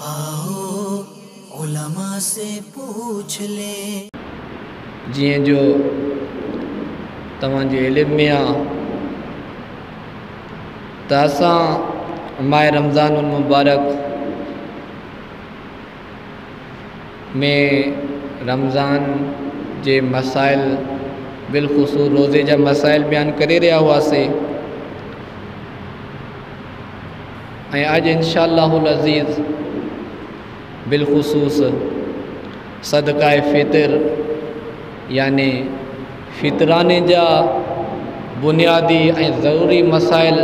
आओ उलमा से पूछ ले। जिए जो तव्हांजे इल्म में आ त असां माह रमज़ानुल मुबारक में रमज़ान जे मसाइल बिलख़ुसूस रोज़े जा मसाइल बयान करे रहा हुआसीं ऐं अॼु इंशाअल्लाहुल अज़ीज़ बिलख़ुसूस सदक़ाए फ़ितर यानी फ़ितराने जा बुनियादी ऐं ज़रूरी मसाइल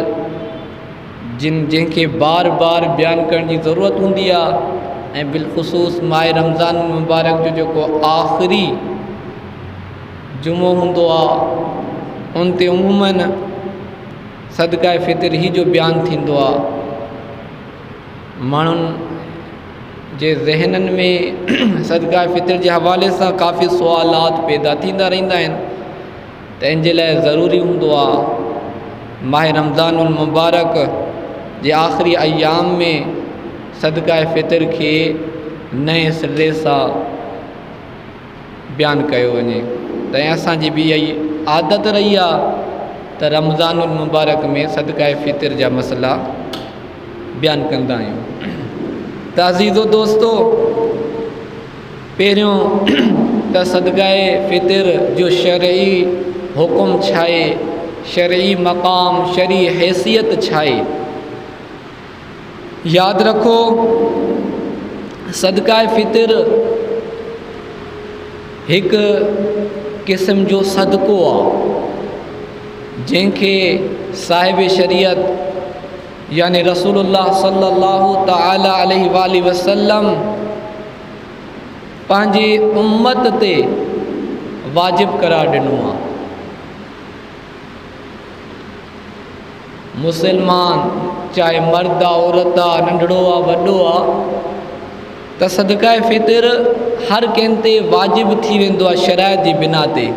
जंहिंखे बार बार बयान करण जी ज़रूरत हूंदी आहे ऐं बिलख़ुसूस माह रमज़ान मुबारक जो जेको आख़िरी जुमो हूंदो आहे उन ते उमूमन सदक़ाए फ़ितर ही जो बयान थींदो आहे। माण्हुनि जे ज़हननि में सदक़ाए फ़ितर जे हवाले सां काफ़ी सुवालात पैदा थींदा रहंदा आहिनि त इन जे लाइ ज़रूरी हूंदो आहे माह रमज़ानुल मुबारक जे आख़िरी अयाम में सदक़ाए फ़ितर खे नए सिरे सां बयान कयो वञे त असांजी बि इहा ई आदत रही आहे त रमज़ानुल मुबारक में सदक़ाए फ़ितर जा मसला बयान कंदा आहियूं। त अज़ीज़ो दोस्तो, पहिरियों त सदक़ाए फ़ितर जो शरई हुकुम छा आहे, शरई मक़ाम शरई हैसियत छा आहे। यादि रखो सदक़ाए फ़ितर हिकु क़िस्म जो सदको आहे जंहिंखे साहिब शरीयत यानी रसूलुल्लाह सल्लल्लाहु तआला अलैहि वसल्लम पंहिंजी उम्मत ते वाजिब करार ॾिनो आहे। मुसलमान चाहे मर्द आहे औरत आहे नंढड़ो आहे वॾो आहे त सदक़ाए फ़ितर हर कंहिं ते वाजिब थी वेंदो आहे शराइत जी बिना ते।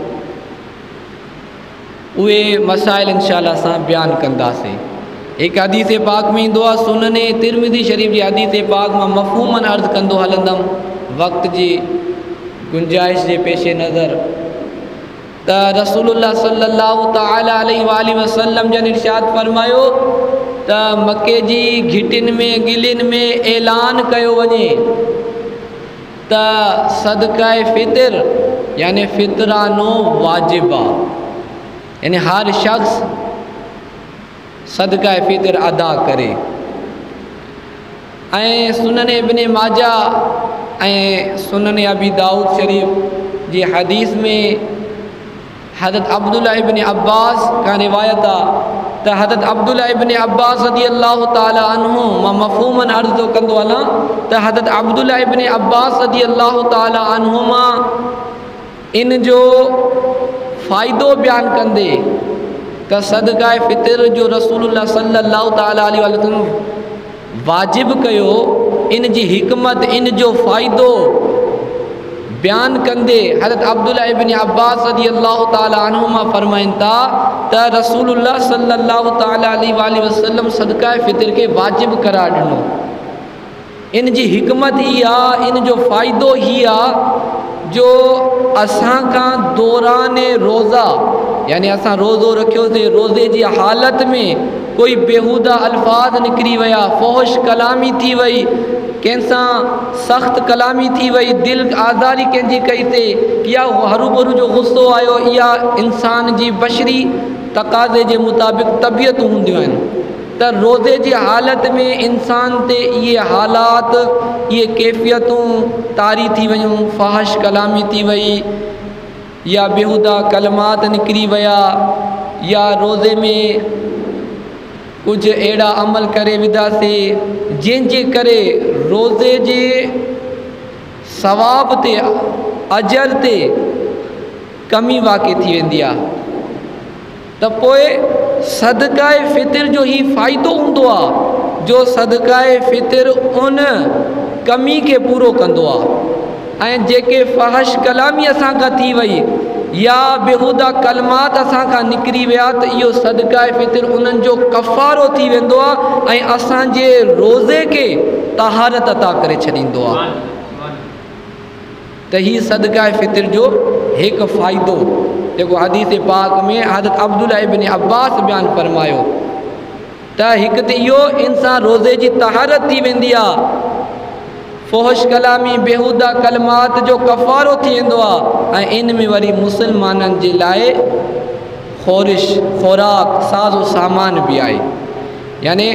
उहे मसाइल इंशाअल्लाह असां बयानु कंदासीं। हिकु हदीस पाक में ईंदो आहे सुनन तिरमिज़ी शरीफ़ जी हदीस पाक मां मफ़हूमन अर्ज़ कंदो हलंदुमि वक़्त जी गुंजाइश जे पेश नज़र त रसूलुल्लाह सल्लल्लाहु तआला अलैहि वसल्लम जन इरशाद फरमायो त मके जी घिटिन में गिलिन में ऐलान कयो वञे त सदक़ाए फ़ितर यानी फ़ितरानो वाजिब आहे, यानी हर शख़्स सदक़ाए फ़ितर अदा करे। ऐं सुनन इब्न माजा ऐं सुनन अबी दाऊद शरीफ़ जी हदीस में हज़रत अब्दुल्लाह इब्न अब्बास का रिवायत आहे त हज़रत अब्दुल्लाह इब्न अब्बास रज़ियल्लाहु ताला अन्हु मां मफ़हूमन अर्ज़ थो कंदो हलां त हज़रत अब्दुल्लाह इब्न अब्बास रज़ियल्लाहु ताला अन्हुमा इन जो फ़ाइदो बयान कंदे त सदक़ाए फ़ितर जो रसूलुल्लाह सल्लल्लाहु ताला अलैहि वसल्लम वाजिब कयो, इन जी हिकमत इन जो फ़ाइदो बयान कंदे हज़रत अब्दुल्लाह इब्न अब्बास रज़ियल्लाहु ताला अन्हुमा फरमाइनि था त रसूलुल्लाह सल्लल्लाहु ताला अलैहि वसल्लम सदक़ाए फ़ितर के वाजिब करार ॾिनो। इन जी हिकमत ही आहे, इन जो फ़ाइदो ही आहे जो असां खां दौराने रोज़ा यानी असां रोज़ो रखियोसीं, रोज़े जी हालत में कोई बेहूदा अल्फाज निकिरी विया, फ़ोहश कलामी थी वई, कंहिंसां सख़्त कलामी थी वई, दिल आज़ारी कंहिंजी कई ते या हरू भरू जो गुस्सो आयो, इहा इंसान जी बशरी तक़ाज़े जे मुताबिक़ तबियत हूंदियूं आहिनि त रोज़े जी हालत में इंसान ते इहे हालात इहे कैफ़ियतूं तारी थी वयूं, फ़ाहिश कलामी थी वई या बेहूदा कलमात निकिरी विया या रोज़े में कुछ अहिड़ा अमल करे विधासीं जंहिंजे करे रोज़े जे सवाब ते अजर ते कमी वाक़ई थी वेंदी आहे त पोइ सदक़ाए फ़ितर जो ही फ़ाइदो हूंदो आहे जो सदक़ाए फ़ितर उन कमी खे पूरो कंदो आहे। ऐं जेके फ़ाहिश कलामी असां खां थी वई या बेहूदा कलमात असां खां निकिरी विया त इहो सदक़ाए फ़ितर उन्हनि जो कफ़ारो थी वेंदो आहे ऐं असांजे रोज़े खे तहारत अता करे छॾींदो आहे। त हीअ सदका फ़ितर जो हिकु फ़ाइदो जेको हदीस पाक में हज़रत अब्दुल्लाह इब्न अब्बास बयानु फरमायो त हिकु त इहो इंसान रोज़े जी तहारत थी वेंदी आहे, फ़ोहश कलामी बेहूदा कलमात जो कफ़ारो थी वेंदो आहे, ऐं इन में वरी मुसलमाननि जे लाइ ख़ोरिश ख़ुराक साज़ो सामान बि आहे। यानी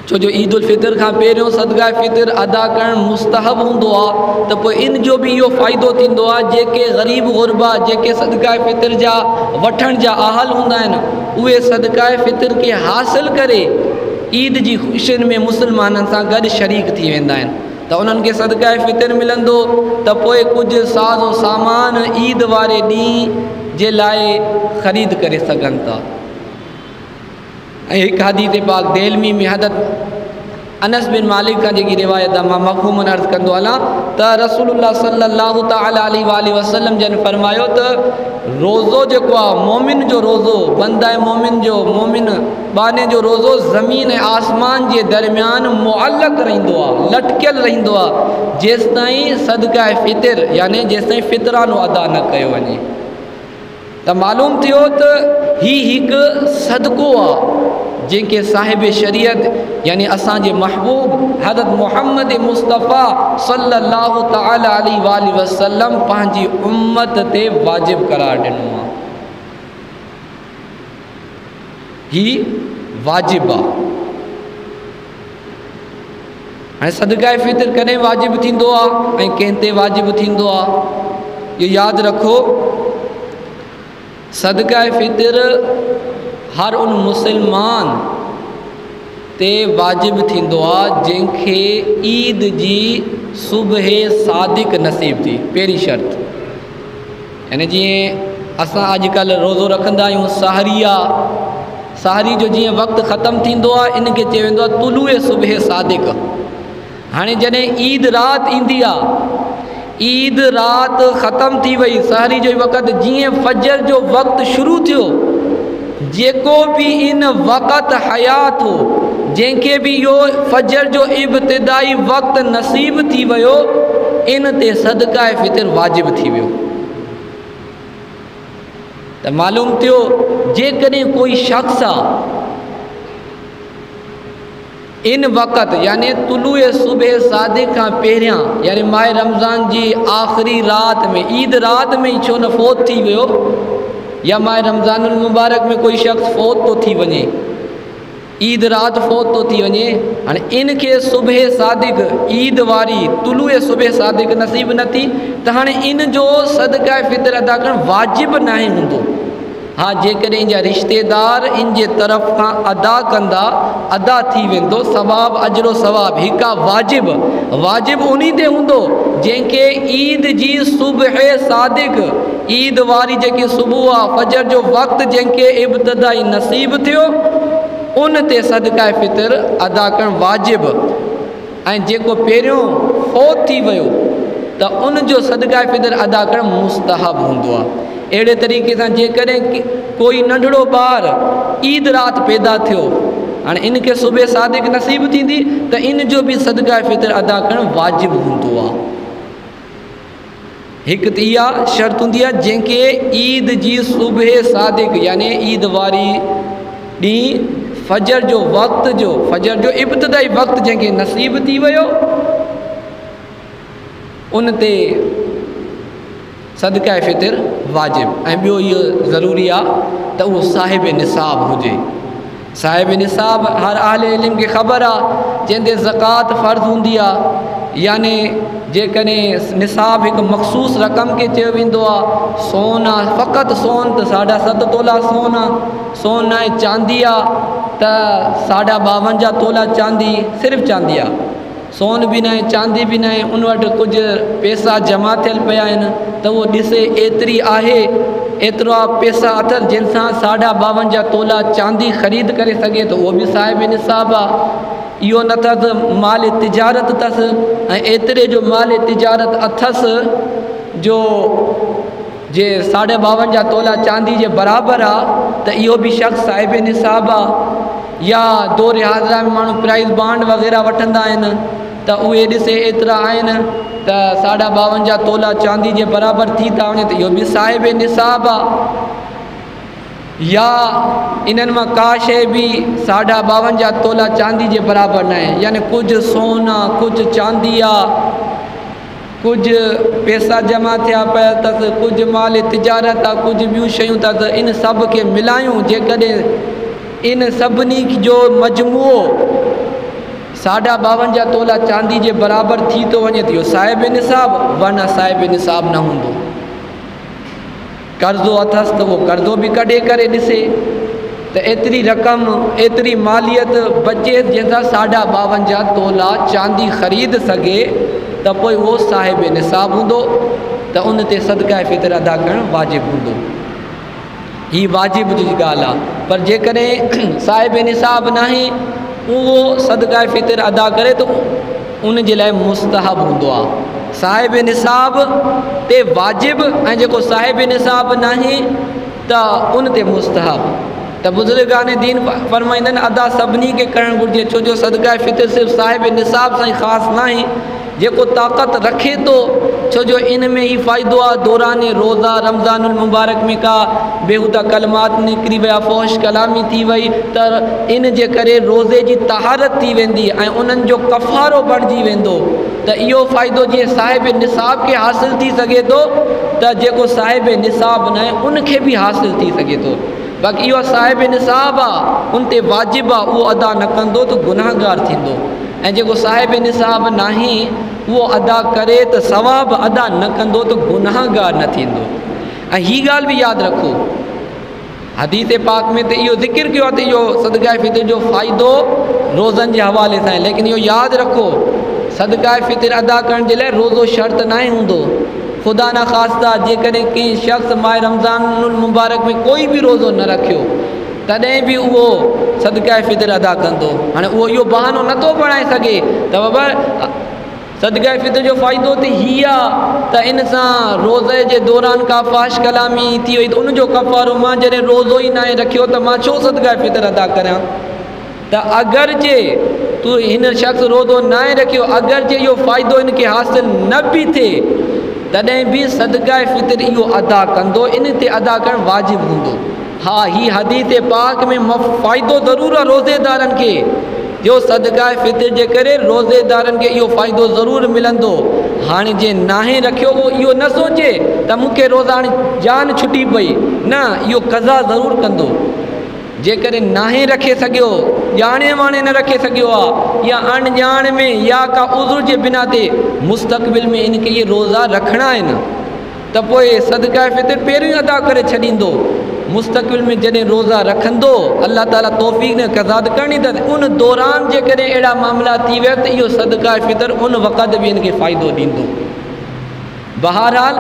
छो जो ईद उल फितर खां पहिरियों सदका फ़ितर अदा करणु मुस्तहब हूंदो आहे, त पोइ इन जो बि इहो फ़ाइदो थींदो आहे जेके ग़रीब ग़ुरबा जेके सदका फ़ितर जा वठण जा अहल हूंदा आहिनि उहे सदका फ़ितर खे हासिल करे ईद जी ख़ुशियुनि में मुसलमाननि सां गॾु शरीक थी वेंदा आहिनि, त उन्हनि खे सदका फ़ितर मिलंदो त पोइ कुझु साज़ो सामान ईद वारे ॾींहुं जे लाइ ख़रीद करे सघनि था। एक हदीस पाक देलमी में हज़रत अनस बिन मालिक का जेकी रिवायत आहे मां मफ़हूमन अर्ज़ कंदो हलां त रसूलुल्लाह सल्लल्लाहु तआला अलैहि वसल्लम जन फरमायो त रोज़ो जेको आहे मोमिन जो रोज़ो बंदा मोमिन जो मोमिन बाने जो रोज़ो ज़मीन ऐं आसमान जे दरमियान मुअल्लक़ रहंदो आहे, लटकियल रहंदो आहे जेसिताईं सदका फ़ितर यानी जेसिताईं फ़ितरानो अदा न कयो वञे। त मालूम थियो त हीउ हिकु सदको आहे जंहिंखे साहिब शरीयत यानी असांजे महबूब हज़रत मुहम्मद मुस्तफ़ा सल्लल्लाहु तआला अलैहि वसल्लम पंहिंजी उम्मत ते वाजिब करार ॾिनो आहे। हीउ वाजिब आहे। हाणे सदका फ़ितर कॾहिं वाजिब थींदो आहे ऐं कंहिं ते वाजिब थींदो आहे, इहो यादि रखो। सदका फ़ितर हर उन मुसलमान ते वाजिब थींदो आहे जंहिंखे ईद जी सुबह सादिक नसीब थी, पहिरीं शर्त। यानी जीअं असां अॼुकल्ह रोज़ो रखंदा आहियूं सहरी आहे, सहरी जो जीअं वक़्तु ख़तमु थींदो आहे इनखे चयो वेंदो आहे तुलूए सुबह सादिक। हाणे जॾहिं ईद राति ईंदी आहे, ईद राति ख़तमु थी वई, सहरी जो वक़्तु जीअं फजर जो वक़्तु शुरू थियो, जेको बि इन वक़्तु हयात हो जंहिंखे बि इहो फजर जो इब्तिदाई वक़्तु नसीब थी वियो इन ते सदका फ़ितर वाजिब थी वियो। त मालूम थियो जेकॾहिं कोई शख़्स आहे इन वक़्तु यानी तुलूए सुबह सादिक खां पहिरियां यानी माह रमज़ान जी आख़िरी राति में ईद राति में ई छो न फ़ौत थी वियो या माह रमज़ानुल मुबारक में कोई शख़्स फ़ौत थो थी वञे, ईद राति फ़ौत थो थी वञे, हाणे इनखे सुबह सादिक ईद वारी तुलूए सुबह सादिक नसीब न थी त हाणे इन जो सदका फ़ितर अदा करणु वाजिब नाहे हूंदो। हाँ जेकॾहिं इन जा रिश्तेदार इन जे तरफ़ खां अदा कंदा अदा थी वेंदो सवाब अजरो सवाब। हिकु वाजिब वाजिब उन ते हूंदो जंहिंखे ईद जी सुबह सादिक ईद वारी जेकी सुबुह आहे फजर जो वक़्तु जंहिंखे इब्तिदाई नसीब थियो उन ते सदका फ़ितर अदा करणु वाजिब, ऐं जेको पहिरियों फ़ौत थी वियो त उन जो सदका फ़ितर अदा करणु मुस्तहब हूंदो आहे। अहिड़े तरीक़े सां जेकॾहिं कोई नंढड़ो ॿार ईद राति पैदा थियो, हाणे इनखे सुबह सादिक नसीब थींदी त इन जो बि सदका फ़ितर अदा करणु वाजिब हूंदो आहे। हिकु त इहा शर्त हूंदी आहे जंहिंखे ईद जी सुबह सादिक यानी ईद वारी ॾींहुं फजर जो इब्तिदाई वक़्तु जंहिंखे नसीब थी वियो उन ते सदका फ़ितर वाजिब। ऐं ॿियो इहो ज़रूरी आहे त उहो साहिब निसाब हुजे। साहिब निसाब हर अहले इल्म खे ख़बर आहे जंहिंते ज़कात फ़र्ज़ हूंदी आहे, यानी जेकॾहिं निसाब हिकु मख़सूस रक़म खे चयो वेंदो आहे। सोन आहे फ़क़ति सोन त 7.5 तोला सोन आहे, सोन आहे चांदी आहे त 52 तोला चांदी, सिर्फ़ु चांदी आहे, सोन बि न आहे चांदी बि न आहे, उन वटि कुझु पैसा जमा थियल पिया आहिनि त उहो ॾिसे एतिरी आहे, एतिरा पैसा अथनि जंहिंसां 52 तोला चांदी ख़रीद करे सघे त उहो बि साहिब निसाब आहे। इहो न अथसि माल तिजारत अथसि ऐं एतिरे जो माल तिजारत अथसि जो जे 52 तोला चांदी जे बराबरि आहे त इहो बि शख़्स साहिब निसाब आहे। या दौरे हाज़िरा में माण्हू प्राइज़ बांड वग़ैरह वठंदा आहिनि त उहे ॾिसे एतिरा आहिनि त 52 तोला चांदी जे बराबरि थी था वञे त इहो बि साहिब निसाब आहे। या इन्हनि मां का शइ बि 52 तोला चांदी जे बराबरि न आहे, यानी कुझु सोन आहे, कुझु चांदी आहे, कुझु पैसा जमा थिया पिया अथसि, कुझु माल तिजारत आहे, कुझु ॿियूं शयूं था, त इन सभ खे मिलायूं जेकॾहिं इन सभिनी जो मजमूओ 52 तोला चांदी जे बराबरि थी थो वञे त इहो साहिब निसाब, वरना साहिब निसाब न हूंदो। कर्ज़ो अथसि त उहो कर्ज़ो बि कढे करे ॾिसे त एतिरी रक़म एतिरी मालियत बचे जंहिंसां 52 तोला चांदी ख़रीद सघे त पोइ उहो साहिब निसाब हूंदो त उन ते सदका फ़ितर अदा करणु वाजिबु हूंदो। ही वाजिब जी ॻाल्हि आहे। पर जेकॾहिं साहिब निसाब नाहे उहो सदका फ़ितर अदा करे त उन जे लाइ मुस्तहब हूंदो आहे। साहिब निसाब ते वाजिब ऐं जेको साहिब निसाब नाहे त उन ते मुस्तहब। त बुज़ुर्गान दीन फरमाईंदा आहिनि अदा सभिनी खे करणु घुरिजे, छो जो सदका फ़ितर सिर्फ़ु साहिब निसाब सां ई ख़ासि नाहे, जेको ताक़त रखे थो, छो जो इन में ई फ़ाइदो आहे। दौरान रोज़ा रमज़ानुल मुबारक में का बेहूदा कलमात निकिरी विया, फ़ोश कलामी थी वई, त इन जे करे रोज़े जी तहारत थी वेंदी ऐं उन्हनि जो कफ़ारो बणिजी वेंदो। त इहो फ़ाइदो जीअं साहिब निसाब खे हासिलु थी सघे थो त जेको साहिब निसाब न आहे उनखे बि हासिलु थी सघे थो। बाक़ी इहो साहिब निसाब आहे, उन ते वाजिबु आहे, उहो अदा न कंदो त गुनाहगार थींदो। ऐं जेको साहिब निसाब नाहे उहो अदा करे त सवाबु, अदा न कंदो त गुनाहगार न थींदो। ऐं हीअ ॻाल्हि बि यादि रखो, हदीस पाक में त इहो ज़िक्र कयो आहे त इहो सदका फ़ितर जो फ़ाइदो रोज़नि जे हवाले सां आहे, लेकिन इहो यादि रखो सदका फ़ितर अदा करण जे लाइ रोज़ो शर्त न हूंदो। ख़ुदा न ख़ास्ता जेकॾहिं कंहिं शख़्स माह रमज़ानुल मुबारक में कोई बि रोज़ो न रखियो तॾहिं बि उहो सदका फ़ितर अदा कंदो। हाणे उहो इहो बहानो नथो बणाए सघे त बाबा सदका फ़ितर जो फ़ाइदो त हीअ आहे त इन सां रोज़े जे दौरान का फ़ाश कलामी थी वई त उनजो कफ़ारो मां जॾहिं रोज़ो ई न रखियो त मां छो सदका फ़ितर अदा करियां। त अगरि जे तूं हिन शख़्स रोज़ो न रखियो, अगरि जे इहो फ़ाइदो इनखे हासिलु न बि थिए तॾहिं बि सदका फ़ितर इहो अदा कंदो, इन ते अदा करणु वाजिबु हूंदो। हा, हीअ हदीस पाक में फ़ाइदो ज़रूरु आहे रोज़ेदारनि खे, जो सदका फ़ितर जे करे रोज़ेदारनि खे इहो फ़ाइदो ज़रूरु मिलंदो। हाणे जे नाहे रखियो उहो इहो न सोचे त मूंखे रोज़ा हाणे जान छुटी पई, न, इहो क़ज़ा ज़रूरु कंदो। जेकॾहिं नाहे रखे सघियो, ॼाणे वाणे न रखे सघियो आहे या अणॼाण में या का उज़ुर जे बिना ते मुस्तक़बिल में इनखे इहे रोज़ा रखणा आहिनि त पोइ सदका फ़ितर पहिरियों अदा करे छॾींदो। मुस्तक़बिल में जॾहिं रोज़ा रखंदो अल्लाह ताला तौफ़ीक़ न कज़ाद करणी त उन दौरान जेकॾहिं अहिड़ा मामला थी विया त इहो सदका फ़ितर उन वक़्तु बि इनखे फ़ाइदो ॾींदो। बहरहाल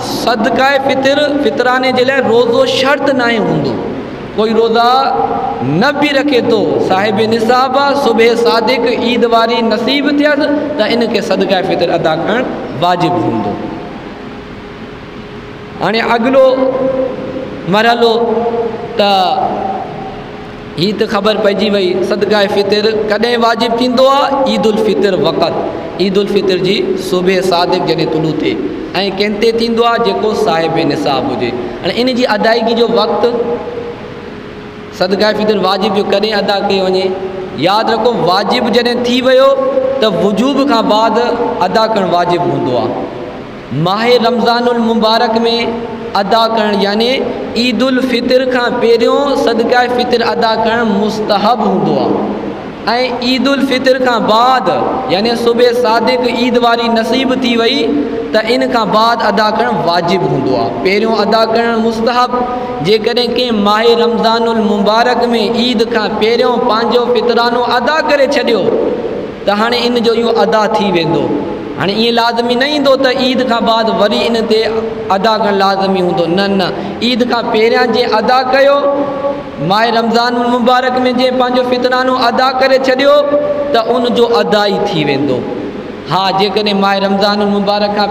सदका फ़ितराने जे लाइ रोज़ो शर्त नाहे हूंदो। कोई रोज़ा न बि रखे थो, साहिब निसाब आहे, सुबह सादिक ईद वारी नसीब थियसि त इनखे सदका फ़ितर अदा करणु वाजिबु हूंदो। हाणे अॻिलो मरहलो त हीअ त ख़बर पइजी वई सदका फ़ितर कॾहिं वाजिबु थींदो आहे। ईद उल फ़ितर वक़्तु, ईद उल फ़ितर जी सुबह सादिक जॾहिं तुलू थिए ऐं कंहिं ते थींदो आहे जेको साहिब निसाब हुजे। हाणे इन जी अदायगी जो वक़्तु सदका फ़ितर वाजिब जो कॾहिं अदा कयो वञे। यादि रखो वाजिब जॾहिं थी वियो त वजूब खां बाद अदा करणु वाजिबु हूंदो आहे। माह रमज़ानुल मुबारक में अदा करणु यानी ईद उल फ़ितर खां पहिरियों सदका फ़ितर अदा करणु मुस्तहब हूंदो आहे ऐं ईद उल फ़ितर खां बाद यानी सुबह सादिक ईद वारी नसीब थी वई त इन खां बाद अदा करणु वाजिबु हूंदो आहे। पहिरियों अदा करणु मुस्तहब। जेकॾहिं कंहिं माह रमज़ानुल मुबारक में ईद खां पहिरियों पंहिंजो फ़ितरानो अदा करे छॾियो त हाणे इन जो इहो अदा थी वेंदो। हाणे ईअं लाज़मी न ईंदो त ईद खां बाद वरी इन ते अदा करणु लाज़मी हूंदो, न न, ईद खां पहिरियां जे अदा कयो, माह रमज़ानुल मुबारक में जे पंहिंजो फ़ितरानो अदा करे छॾियो त उन जो अदा ई थी वेंदो। हा, जेकॾहिं माह रमज़ानुल मुबारक खां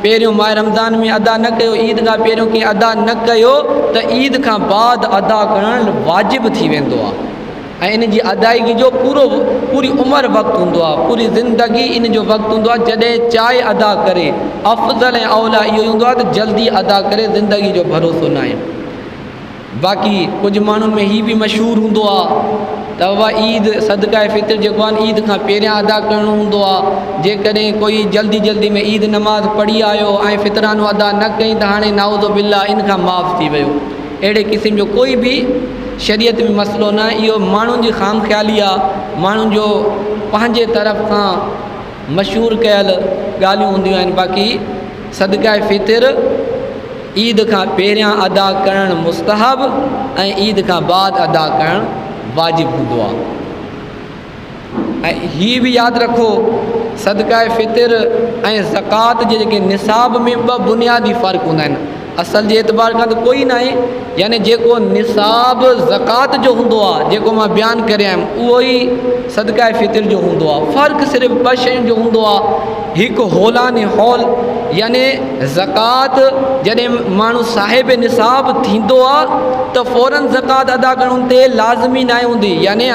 पहिरियों माह रमज़ान में अदा न कयो, ईद खां पहिरियों कंहिं अदा न कयो त ईद खां बाद अदा करणु वाजिबु थी वेंदो आहे ऐं इन जी अदायगी जो पूरी उमिरि वक़्तु हूंदो आहे, पूरी ज़िंदगी इन जो वक़्तु हूंदो आहे। जॾहिं चाहे अदा करे, अफ़ज़ल ऐं औला इहो हूंदो आहे त जल्दी अदा करे, ज़िंदगी जो भरोसो न आहे। बाक़ी कुझु माण्हुनि में हीअ बि मशहूरु हूंदो आहे त उहा ईद सदका फ़ितर जेको आहे ईद खां पहिरियां अदा करिणो हूंदो आहे। जेकॾहिं कोई जल्दी में ईद नमाज़ पढ़ी आयो ऐं फ़ितरानो अदा न कई त हाणे नाउज़ु बिल्लाह इन खां माफ़ थी वियो। अहिड़े क़िस्म जो कोई बि शरीयत में मसइलो न आहे। इहो माण्हुनि जी ख़ाम ख़्याली आहे, माण्हुनि जो पंहिंजे तरफ़ खां मशहूरु कयल ॻाल्हियूं हूंदियूं आहिनि। बाक़ी सदका फ़ितर ईद खां पहिरियां अदा करणु मुस्तहब ऐं ईद खां बाद अदा करणु वाजिबु हूंदो आहे। ऐं हीअ बि यादि रखो, सदका फ़ितर ऐं ज़कात जे जेके निसाब में ॿ बुनियादी फ़र्क़ु हूंदा आहिनि। असल जे एतबार खां त कोई न आहे, यानी जेको निसाब ज़कात जो हूंदो आहे, जेको मां बयानु करे आयुमि, उहो ई सदका फ़ितर जो हूंदो आहे। फ़र्क़ु सिर्फ़ु ॿ शयुनि जो हूंदो आहे। हिकु हौलान हौल, यानी ज़कात जॾहिं माण्हू साहिब निसाब थींदो आहे त फ़ौरन ज़कात अदा करणु हुन ते लाज़मी न हूंदी। यानी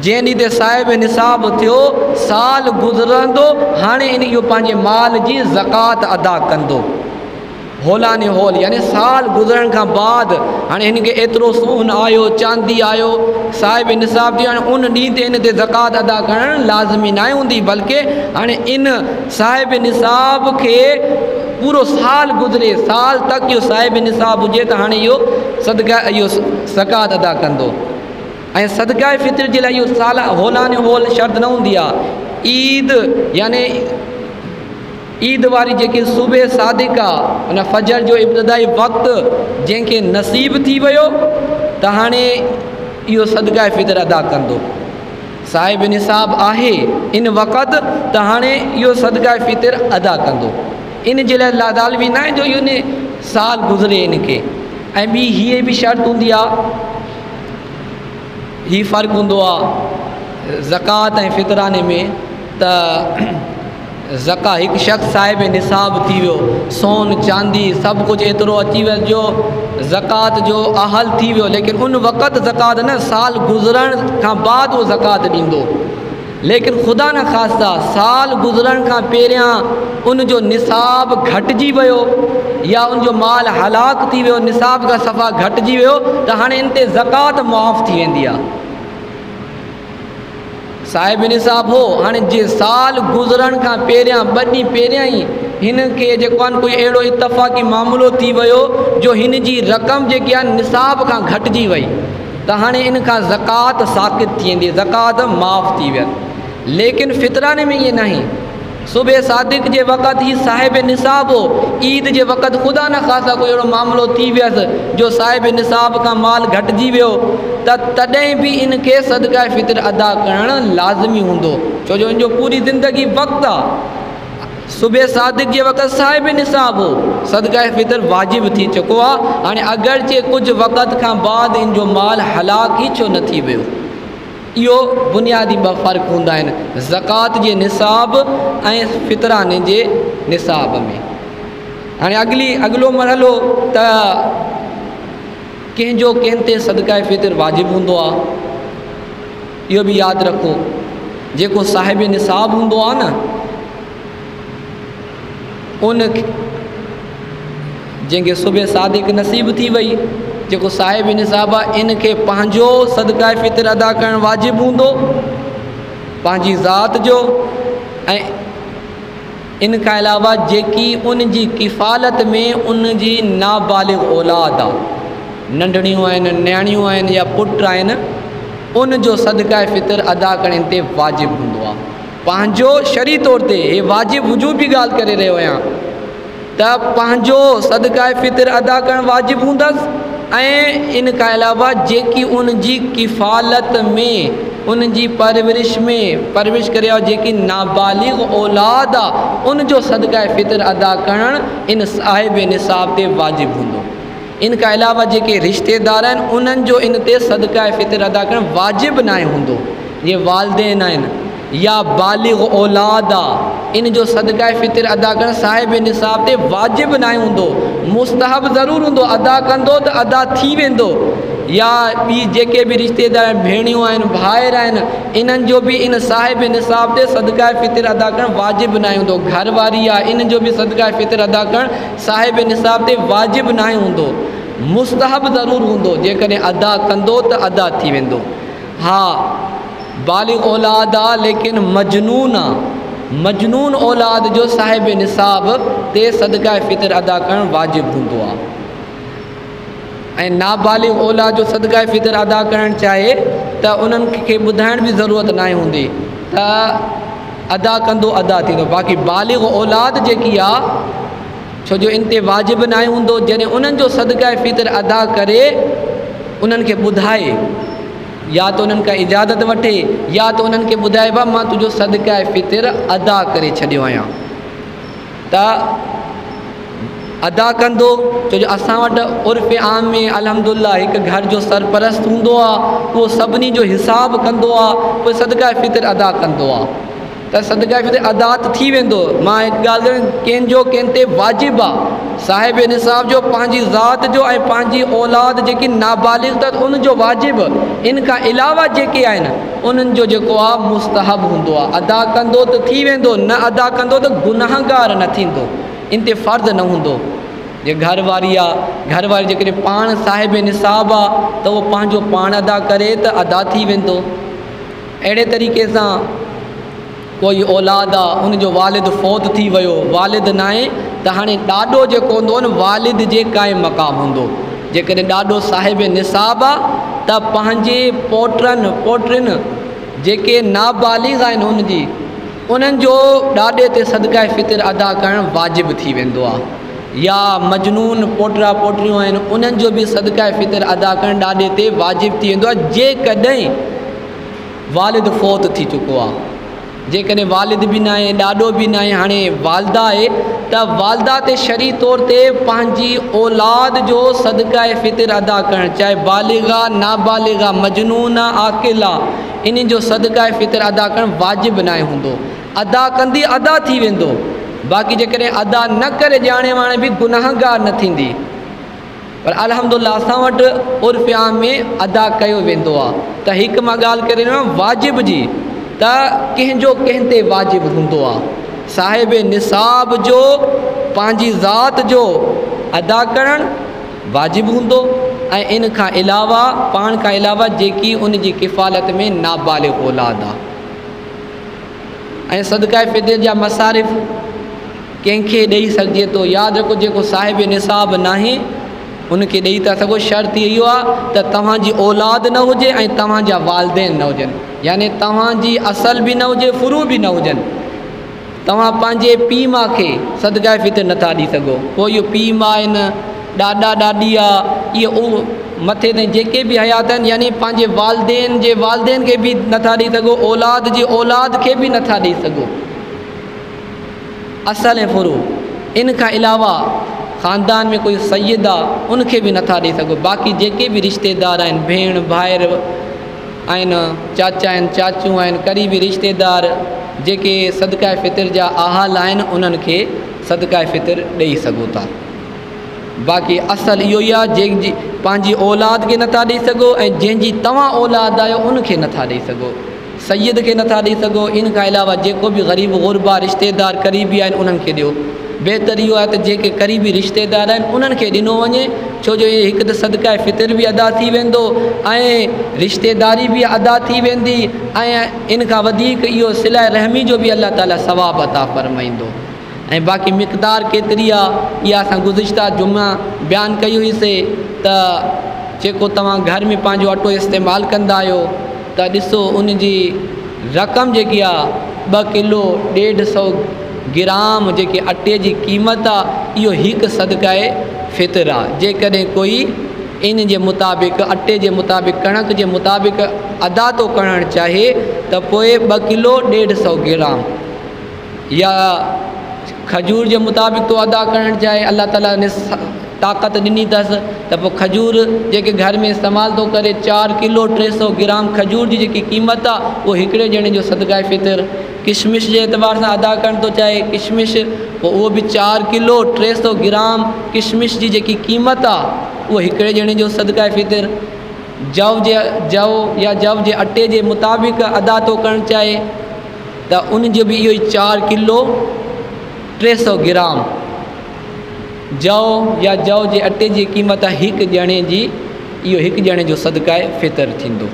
जंहिं ॾींहं ते साहिब निसाब थियो, साल गुज़रंदो, हाणे इन इहो पंहिंजे माल जी ज़कात अदा कंदो। हौलान हौल यानी साल गुज़रण खां बाद हाणे हिन खे एतिरो सोन आयो, चांदी आयो, साहिब निसाब थी, हाणे उन ॾींहं ते इन ते ज़कात अदा करणु लाज़मी न हूंदी, बल्कि हाणे इन साहिब निसाब खे पूरो साल गुज़रे, साल तक इहो साहिब निसाब हुजे त हाणे इहो ज़कात अदा कंदो। ऐं सदका फ़ितर जे लाइ इहो साल हौलान हौल शर्त न हूंदी आहे। ईद यानी ईद वारी जेकी सुबह सादिक आहे, उन फजर जो इब्तिदाई वक़्तु जंहिंखे नसीब थी वियो त हाणे इहो सदका फ़ितर अदा कंदो। साहिब निसाब आहे इन वक़्तु त हाणे इहो सदका फ़ितर अदा कंदो। इन जे लाइ लाज़ालवी न आहे जो इहो साल गुज़रे इन खे। ऐं ॿी हीअ बि शर्त हूंदी आहे, हीअ फ़र्क़ु हूंदो आहे ज़कात ऐं फ़ितराने में त ज़का हिकु शख़्स साहिब निसाब थी वियो, सोन चांदी सभु कुझु एतिरो अची वियो जो ज़कात जो अहल थी वियो, लेकिन उन वक़्तु ज़कात न, साल गुज़रण खां बाद उहो ज़कात ॾींदो। लेकिन ख़ुदा न ख़ास्ता साल गुज़रण खां पहिरियां उन जो निसाब घटिजी वियो या उन जो माल हलाक थी वियो, निसाब खां सफ़ा घटिजी वियो त हाणे इन ते ज़कात मुआफ़ थी वेंदी आहे। साहिब निसाब हो, हाणे जे साल गुज़रण खां पहिरियां 2 ॾींहं पहिरियां ई हिन खे जेको आहे कोई अहिड़ो इतफ़ाक़ी मामिलो थी वियो जो हिन जी रक़म जेकी आहे निसाब खां घटिजी वई त हाणे इन खां ज़कात साक़ित थी वेंदी, ज़कात माफ़ थी वियसि। लेकिन फ़ितराने में इहे न आहे। सुबह सादिक जे वक़्तु ही साहिब निसाब हो, ईद जे वक़्तु ख़ुदा न ख़ासा कोई अहिड़ो मामिलो थी वियसि जो साहिब निसाब खां माल घटिजी वियो त तॾहिं बि इन खे सदका फ़ितर अदा करणु लाज़मी हूंदो, छो जो इन जो पूरी ज़िंदगी वक़्तु आहे। सुबह सादिक जे वक़्तु साहिब निसाब हो, सदका फ़ितर वाजिब थी चुको आहे। हाणे अगरचे कुझु वक़्त खां बाद इन जो माल हलाक ई छो न थी वियो। इहो बुनियादी 2 फ़र्क़ु हूंदा आहिनि ज़कात जे निसाब ऐं फ़ितराने जे निसाब में। हाणे अॻिलो मरहलो त कंहिंजो कंहिं ते सदका फ़ितर वाजिबु हूंदो आहे। इहो बि यादि रखो, जेको साहिब निसाब हूंदो आहे न, उन जंहिंखे सुबह सादिक नसीब थी वई, जेको साहिब निसाब आहे, इन खे पंहिंजो सदका फ़ितर अदा करणु वाजिबु हूंदो, पंहिंजी ज़ात जो। ऐं इन खां अलावा जेकी उन जी किफ़ालत में उन जी नाबालिग औलाद आहे, नंढड़ियूं आहिनि, न्याणियूं आहिनि या पुट आहिनि, उन जो सदका फ़ितर अदा करण ते वाजिबु हूंदो आहे। पंहिंजो शरी तौर ते हे वाजिबु वजूबी ॻाल्हि करे रहियो आहियां त पंहिंजो सदका फ़ितर अदा करणु वाजिबु हूंदसि। ऐं इन खां अलावा जेकी उन जी किफ़ालत में, उन जी परवरिश करे जेकी नाबालिग औलाद आहे, उन जो सदका फ़ितर अदा करणु इन साहिब निसाब ते वाजिबु हूंदो। इन खां अलावा जेके रिश्तेदार आहिनि, उन्हनि जो इन ते सदका फ़ितर अदा करणु वाजिबु न हूंदो। जीअं वालिदैन आहिनि या बालिग औलाद आहे, इन जो सदका फ़ितर अदा करणु साहिब निसाब ते वाजिबु न हूंदो, मुस्तहब ज़रूरु हूंदो, अदा कंदो त अदा थी वेंदो। या ॿी जेके बि रिश्तेदार आहिनि, भेणियूं आहिनि, भाइर आहिनि, इन्हनि जो बि इन साहिब निसाब ते सदका फ़ितर अदा करणु वाजिबु न हूंदो। घरवारी आहे, इन जो बि सदका फ़ितर अदा करणु साहिब निसाब ते वाजिबु न हूंदो, मुस्तहब ज़रूरु हूंदो। जेकॾहिं अदा कंदो त अदा थी वेंदो। हा, बालिग़ औलाद आहे लेकिन मजनून आहे, मजनून औलाद जो साहिब निसाब ते सदका फ़ितर अदा करणु वाजिबु हूंदो आहे। ऐं नाबालिग़ औलाद जो सदका फ़ितर अदा करणु चाहे त उन्हनि खे ॿुधाइण बि ज़रूरत न हूंदी त अदा कंदो अदा थींदो। बाक़ी बालिग़ औलाद जेकी आहे, छो जो इन ते वाजिबु न हूंदो, जॾहिं उन्हनि जो सदका फ़ितर अदा करे उन्हनि खे ॿुधाए, या त उन्हनि खां इजाज़त वठे या त उन्हनि खे ॿुधाए बा मां तुंहिंजो सदका फ़ितर अदा करे छॾियो आहियां, त अदा कंदो। छो जो असां वटि उर्फ़ आम में अल्हम्दुलिल्लाह हिकु घर जो सरपरस्त हूंदो आहे, उहो सभिनी जो हिसाब कंदो आहे, पोइ सदका फ़ितर अदा कंदो आहे, त सदका फ़ितर अदा त थी वेंदो। मां हिकु ॻाल्हि कयां, कंहिंजो कंहिं ते वाजिबु आहे साहिब निसाब जो पंहिंजी ज़ात जो ऐं पंहिंजी औलाद जेकी नाबालिग़ अथसि उनजो वाजिबु, इन खां अलावा जेके आहिनि उन्हनि जो जेको आहे मुस्तहब हूंदो आहे। अदा कंदो त थी वेंदो, न अदा कंदो त गुनाहगार न थींदो, इन ते फ़र्ज़ु न हूंदो। जे घरवारी आहे, घरवारी जेकॾहिं पाण साहिब निसाब आहे त उहो पंहिंजो पाण अदा करे त अदा थी वेंदो। अहिड़े तरीक़े सां कोई औलाद आहे, उनजो वालिद फ़ौत थी वियो, वालिद न आहे त हाणे ॾाॾो जेको हूंदो न वालिद जे क़ाइम मक़ाम हूंदो। जेकॾहिं ॾाॾो साहिब निसाब आहे त पंहिंजे पोटनि पोटियुनि जेके नाबालिग़ आहिनि उन्हनि जो ॾाॾे ते सदका फ़ितर अदा करणु वाजिबु थी वेंदो आहे। या मजनून पोटरा पोटियूं आहिनि, उन्हनि जो बि सदका फ़ितर अदा करणु ॾाॾे ते वाजिबु थी वेंदो आहे, जेकॾहिं वालिद फ़ौत थी चुको आहे। जेकॾहिं वालिद बि न आहे, ॾाॾो बि न आहे, हाणे वालदा आहे, त वालदा ते शरई तौर ते पंहिंजी औलाद जो सदका फ़ितर अदा करणु, चाहे बालिग़ आहे, नाबालिग़ आहे, मजनून आहे, आक़िल आहे, इन जो सदका फ़ितर अदा करणु वाजिबु न हूंदो। अदा कंदी अदा थी वेंदो, बाक़ी जेकॾहिं अदा न करे ॼाणे वाणे बि गुनाहगार न थींदी। पर अल्हम्दुलिल्लाह असां वटि उर्फ़ आम में अदा कयो वेंदो आहे। त हिकु मां ॻाल्हि करे रहियो आहियां वाजिब जी, त कंहिंजो कंहिं ते वाजिबु हूंदो आहे। साहिब निसाब जो पंहिंजी ज़ात जो अदा करणु वाजिबु हूंदो, ऐं इन खां अलावा पाण खां अलावा जेकी उन जी किफ़ालत में नाबालिग़ औलाद आहे। ऐं सदका फ़ितर जा मसारिफ़ कंहिंखे ॾेई सघिजे थो। यादि रखो, जेको साहिब निसाब नाहे उनखे ॾेई था सघो। शर्त इहो आहे त तव्हांजी औलाद न हुजे ऐं तव्हांजा वालिदैन न हुजनि, यानी तव्हांजी असुल बि न हुजे, फुरू बि न हुजनि। तव्हां पंहिंजे पीउ माउ खे सदका फ़ितर नथा ॾेई सघो। पोइ इहो पीउ माउ आहिनि, ॾाॾा ॾाॾी आहे, इहे उहो मथे ताईं जेके बि हयात आहिनि, यानी पंहिंजे वालिदैन जे वालिदैन खे बि नथा ॾेई सघो, औलाद जी औलाद खे बि नथा ॾेई सघो, असुल ऐं फुरू। इन खां अलावा ख़ानदान में कोई सैयद आहे उनखे बि नथा ॾेई सघो। बाक़ी जेके बि रिश्तेदार आहिनि, भेण भाइर आहिनि, चाचा आहिनि, चाचियूं आहिनि, क़रीबी रिश्तेदार जेके सदका फ़ितर जा अहाल आहिनि उन्हनि खे सदका फ़ितर ॾेई सघो था। बाक़ी असुल इहो ई आहे, जंहिंजी पंहिंजी औलाद खे नथा ॾेई सघो ऐं जंहिंजी तव्हां औलाद आहियो उनखे नथा ॾेई सघो, सैयद खे नथा ॾेई सघो। इन खां अलावा जेको बि ग़रीब ग़ुरबा रिश्तेदार क़रीबी आहिनि उन्हनि खे ॾियो। बहितर इहो आहे त जेके क़रीबी रिश्तेदार आहिनि उन्हनि खे ॾिनो वञे, छो जो इहे हिकु त सदका फ़ितर बि अदा थी वेंदो ऐं रिश्तेदारी बि अदा थी वेंदी, ऐं इन खां वधीक इहो सिला रहमी जो बि अल्लाह ताला सवाब अता फ़रमाईंदो। ऐं बाक़ी मिक़दार केतिरी आहे इहा असां गुज़िश्ता जुमा बयानु कई हुईसीं त जेको तव्हां घर में पंहिंजो अटो इस्तेमालु कंदा आहियो त ॾिसो उन जी रक़म जेकी आहे 2 किलो 150 ग्राम जेके अटे जी क़ीमत आहे, इहो हिकु सदका फ़ितर आहे। जेकॾहिं कोई इन जे मुताबिक़ अटे जे मुताबिक़ कणक जे मुताबिक़ अदा थो करणु चाहे त पोइ 2 किलो 150 ग्राम या खजूर जे मुताबिक़ तो अदा करणु चाहे, अल्लाह ताला ने ताक़त ॾिनी अथसि त पोइ खजूर जेके घर में इस्तेमालु थो करे 4 किलो 300 ग्राम खजूर जी जेकी क़ीमत आहे उहो हिकिड़े ॼणे जो सदका फ़ितर। किशमिश जे एतबार सां अदा करणु थो चाहे किशमिश, पोइ उहो बि 4 किलो 300 ग्राम किशमिश जी जेकी क़ीमत आहे उहो हिकिड़े ॼणे जो सदका फ़ितर। जव जे अटे जे मुताबिक़ अदा तो करणु चाहे त उन जो भी इहो 4 किलो 300 ग्राम जव जे अटे जी क़ीमत हिकु ॼणे जी, इहो हिकु ॼणे जो सदक़ाए फ़ितर थींदो।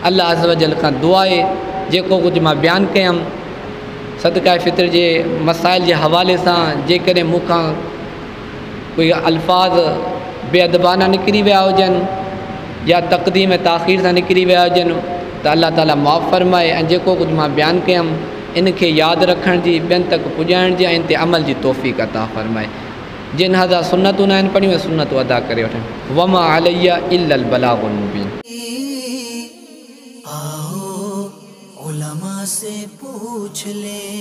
अल्लाह अज़्ज़ व जल खां दुआ आहे जेको कुझु मां बयानु कयमि सदक़ाए फ़ितर जे मसाइल जे हवाले सां जेकॾहिं मूंखां कोई अल्फाज़ बेअदबाना निकिरी विया हुजनि या तक़दीम ताख़ीर सां निकिरी विया हुजनि त अल्लाह ताला माफ़ फरमाए, ऐं जेको कुझु मां बयानु कयमि इनखे यादि रखण जी, ॿियनि तक पुॼाइण जी ऐं इन ते अमल जी तौफ़ीक़ अता फरमाए। जिन हज़ा सुन्नतूं न आहिनि पढ़ियूं सुन्नतूं अदा करे वठनि। वमा अलैया इल्लल बलागुल मुबीन। आओ उलमा से पूछ ले।